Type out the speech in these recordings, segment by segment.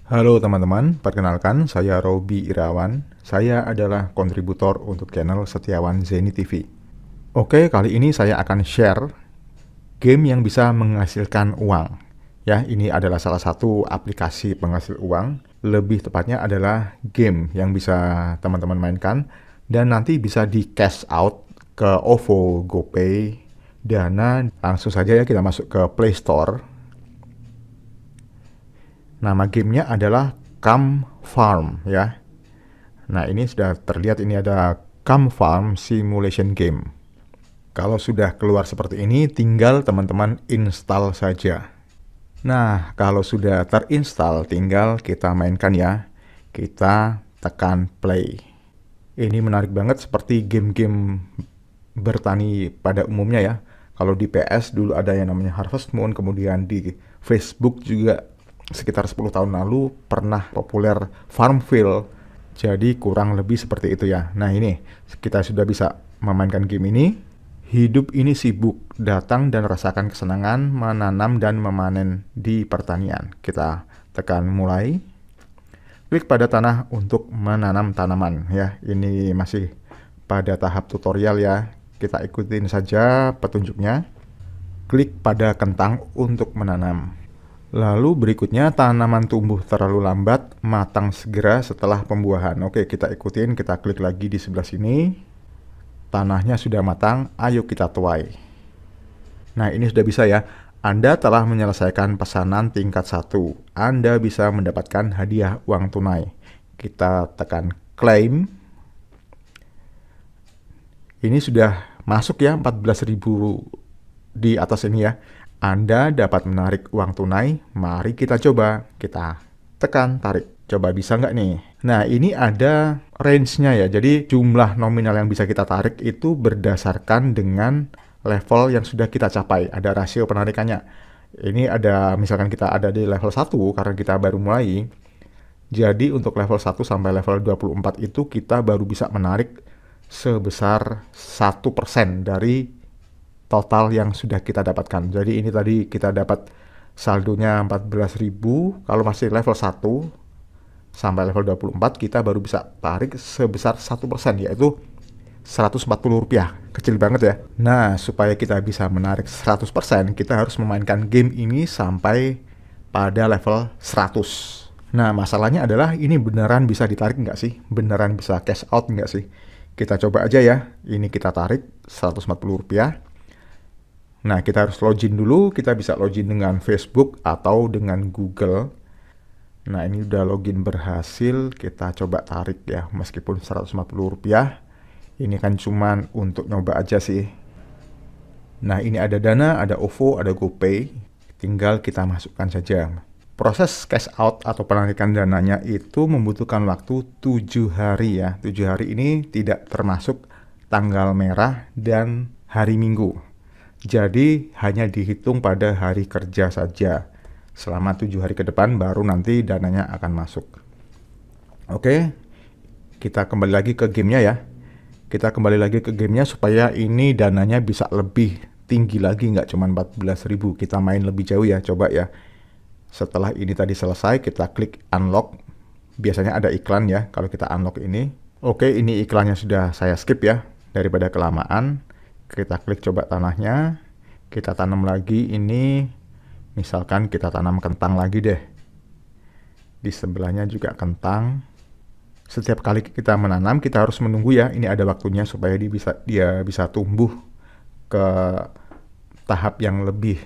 Halo teman-teman, perkenalkan saya Robi Irawan. Saya adalah kontributor untuk channel Setiawan Zeni TV. Oke, kali ini saya akan share game yang bisa menghasilkan uang. Ya, ini adalah salah satu aplikasi penghasil uang. Lebih tepatnya adalah game yang bisa teman-teman mainkan dan nanti bisa di cash out ke OVO, GoPay, Dana. Langsung saja ya kita masuk ke Play Store. Nama gamenya adalah Come Farm ya. Nah ini sudah terlihat, ini ada Come Farm Simulation Game. Kalau sudah keluar seperti ini, tinggal teman-teman install saja. Nah kalau sudah terinstall, tinggal kita mainkan ya. Kita tekan play. Ini menarik banget seperti game-game bertani pada umumnya ya. Kalau di PS dulu ada yang namanya Harvest Moon, kemudian di Facebook juga sekitar 10 tahun lalu pernah populer Farmville. Jadi kurang lebih seperti itu ya. Nah ini kita sudah bisa memainkan game ini. Hidup ini sibuk, datang dan rasakan kesenangan menanam dan memanen di pertanian. Kita tekan mulai. Klik pada tanah untuk menanam tanaman ya. Ini masih pada tahap tutorial ya. Kita ikutin saja petunjuknya. Klik pada kentang untuk menanam. Lalu berikutnya tanaman tumbuh terlalu lambat, matang segera setelah pembuahan. Oke, kita ikutin, kita klik lagi di sebelah sini. Tanahnya sudah matang, ayo kita tuai. Nah ini sudah bisa ya. Anda telah menyelesaikan pesanan tingkat 1. Anda bisa mendapatkan hadiah uang tunai. Kita tekan claim. Ini sudah masuk ya, 14.000 di atas ini ya. Anda dapat menarik uang tunai, mari kita coba. Kita tekan, tarik. Coba bisa nggak nih? Nah, ini ada range-nya ya. Jadi, jumlah nominal yang bisa kita tarik itu berdasarkan dengan level yang sudah kita capai. Ada rasio penarikannya. Ini ada, misalkan kita ada di level 1, karena kita baru mulai. Jadi, untuk level 1 sampai level 24 itu kita baru bisa menarik sebesar 1% dari total yang sudah kita dapatkan. Jadi ini tadi kita dapat saldonya 14.000. Kalau masih level 1 sampai level 24 kita baru bisa tarik sebesar 1%, yaitu Rp140. Kecil banget ya. Nah, supaya kita bisa menarik 100%, kita harus memainkan game ini sampai pada level 100. Nah, masalahnya adalah ini beneran bisa ditarik nggak sih? Beneran bisa cash out nggak sih? Kita coba aja ya. Ini kita tarik Rp140. Nah, kita harus login dulu. Kita bisa login dengan Facebook atau dengan Google. Nah, ini udah login berhasil. Kita coba tarik ya, meskipun Rp140. Ini kan cuman untuk nyoba aja sih. Nah, ini ada Dana, ada OVO, ada GoPay. Tinggal kita masukkan saja. Proses cash out atau penarikan dananya itu membutuhkan waktu 7 hari ya. 7 hari ini tidak termasuk tanggal merah dan hari Minggu. Jadi hanya dihitung pada hari kerja saja. Selama 7 hari ke depan baru nanti dananya akan masuk. Oke, kita kembali lagi ke gamenya ya. Kita kembali lagi ke gamenya supaya ini dananya bisa lebih tinggi lagi, nggak cuma 14.000. Kita main lebih jauh ya, coba ya. Setelah ini tadi selesai, kita klik unlock. Biasanya ada iklan ya kalau kita unlock ini. Oke, ini iklannya sudah saya skip ya, daripada kelamaan. Kita klik coba tanahnya, kita tanam lagi ini, misalkan kita tanam kentang lagi deh. Di sebelahnya juga kentang. Setiap kali kita menanam, kita harus menunggu ya, ini ada waktunya supaya dia bisa tumbuh ke tahap yang lebih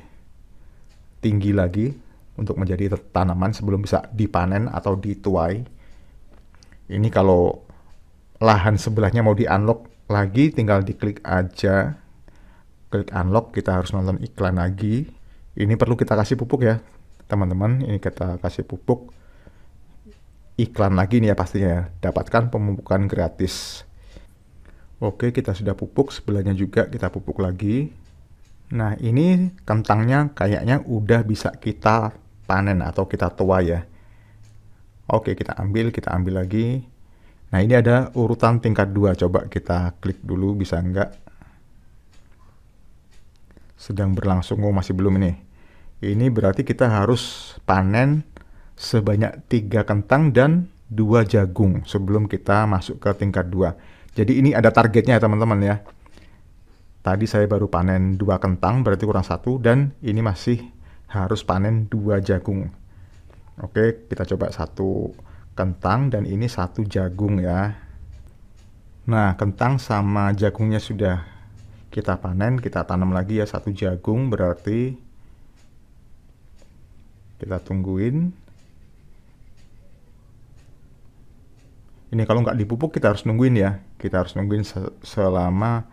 tinggi lagi untuk menjadi tanaman sebelum bisa dipanen atau dituai. Ini kalau lahan sebelahnya mau di-unlock lagi, tinggal diklik aja. Klik unlock, kita harus nonton iklan lagi. Ini perlu kita kasih pupuk ya teman-teman. Ini kita kasih pupuk. Iklan lagi nih ya pastinya ya. Dapatkan pemupukan gratis. Oke, kita sudah pupuk. Sebelahnya juga kita pupuk lagi. Nah, ini kentangnya kayaknya udah bisa kita panen atau kita tuai ya. Oke, kita ambil lagi. Nah, ini ada urutan tingkat 2. Coba kita klik dulu, bisa enggak? Sedang berlangsung, masih belum ini. Ini berarti kita harus panen sebanyak 3 kentang dan 2 jagung sebelum kita masuk ke tingkat 2. Jadi ini ada targetnya ya teman-teman ya. Tadi saya baru panen 2 kentang, berarti kurang 1, dan ini masih harus panen 2 jagung. Oke, kita coba 1 kentang dan ini 1 jagung ya. Nah, kentang sama jagungnya sudah kita panen, kita tanam lagi ya 1 jagung, berarti kita tungguin. Ini kalau nggak dipupuk kita harus nungguin ya. Kita harus nungguin selama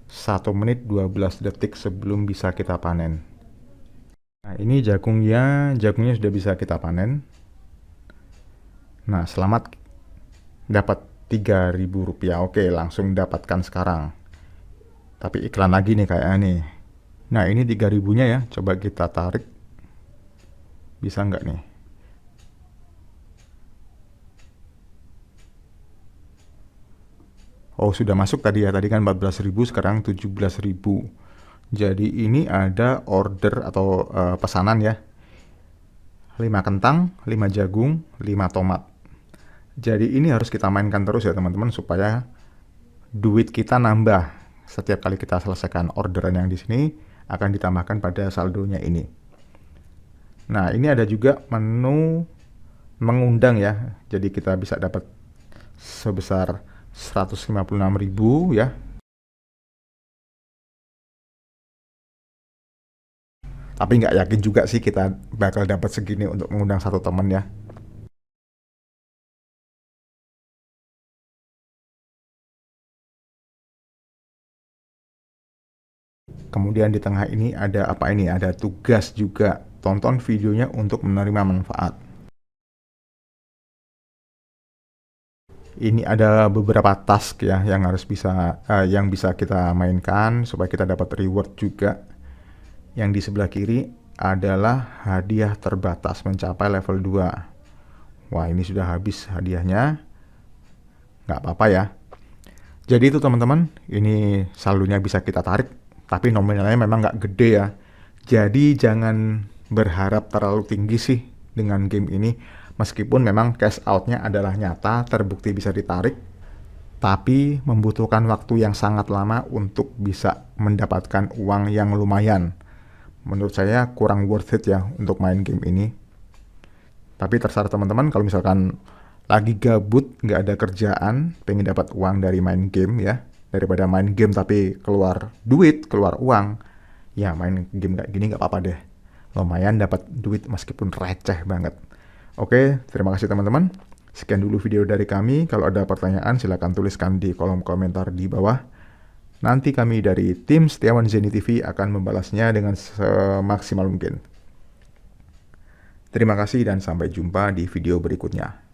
1 menit 12 detik sebelum bisa kita panen. Nah, ini jagungnya sudah bisa kita panen. Nah, selamat dapat Rp3.000. Oke, langsung dapatkan sekarang. Tapi iklan lagi nih kayaknya nih. Nah, ini 3.000-nya ya. Coba kita tarik. Bisa nggak nih? Oh, sudah masuk tadi ya. Tadi kan 14.000, sekarang 17.000. Jadi ini ada order atau pesanan ya. 5 kentang, 5 jagung, 5 tomat. Jadi ini harus kita mainkan terus ya teman-teman supaya duit kita nambah. Setiap kali kita selesaikan orderan yang di sini akan ditambahkan pada saldonya ini. Nah, ini ada juga menu mengundang ya. Jadi kita bisa dapat sebesar 156.000 ya. Tapi nggak yakin juga sih kita bakal dapat segini untuk mengundang 1 teman ya. Kemudian di tengah ini ada apa ini? Ada tugas juga. Tonton videonya untuk menerima manfaat. Ini ada beberapa task ya yang bisa kita mainkan supaya kita dapat reward juga. Yang di sebelah kiri adalah hadiah terbatas mencapai level 2. Wah, ini sudah habis hadiahnya. Nggak apa-apa ya. Jadi itu teman-teman, ini saldonya bisa kita tarik, tapi nominalnya memang nggak gede ya. Jadi jangan berharap terlalu tinggi sih dengan game ini. Meskipun memang cash out-nya adalah nyata, terbukti bisa ditarik, tapi membutuhkan waktu yang sangat lama untuk bisa mendapatkan uang yang lumayan. Menurut saya kurang worth it ya untuk main game ini. Tapi terserah teman-teman, kalau misalkan lagi gabut, nggak ada kerjaan, pengen dapat uang dari main game ya, daripada main game tapi keluar duit, keluar uang, ya main game kayak gini nggak apa-apa deh. Lumayan dapat duit meskipun receh banget. Oke, terima kasih teman-teman. Sekian dulu video dari kami. Kalau ada pertanyaan silahkan tuliskan di kolom komentar di bawah. Nanti kami dari tim Setiawan Zeni TV akan membalasnya dengan semaksimal mungkin. Terima kasih dan sampai jumpa di video berikutnya.